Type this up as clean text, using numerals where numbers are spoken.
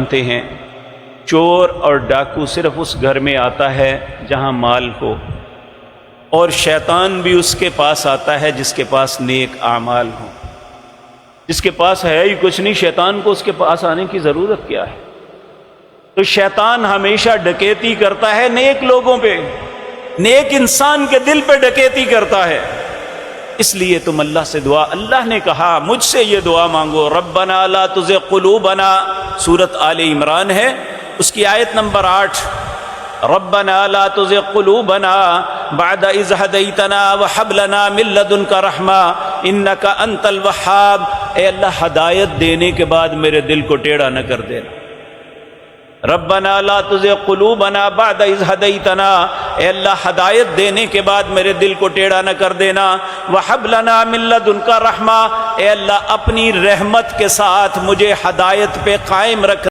जानते हैं, चोर और डाकू सिर्फ उस घर में आता है जहां माल हो, और शैतान भी उसके पास आता है जिसके पास नेक आमाल हो। जिसके पास है ही कुछ नहीं, शैतान को उसके पास आने की जरूरत क्या है? तो शैतान हमेशा डकैती करता है नेक लोगों पे, नेक इंसान के दिल पे डकैती करता है। इसलिए तुम अल्लाह से दुआ, अल्लाह ने कहा मुझसे ये दुआ मांगो, रब्बना ला तुज़िग़ क़ुलूबना, सूरत आले इमरान है, उसकी आयत नंबर 8, रब्बना ला तुज़िग़ क़ुलूबना बअद इज़ हदैतना व हब लना मिन लदुनका रहमा इन्नका अंतल वहाब। ए अल्लाह, हदायत देने के बाद मेरे दिल को टेढ़ा न कर देना। रब्बना ला तुज़िग़ क़ुलूबना बअद इज़ हदैतना, ए अल्लाह, हदायत देने के बाद मेरे दिल को टेढ़ा न कर देना। व हब लना मिन लदुनका रहमा, ए अल्लाह, अपनी रहमत के साथ मुझे हदायत पे कायम रख।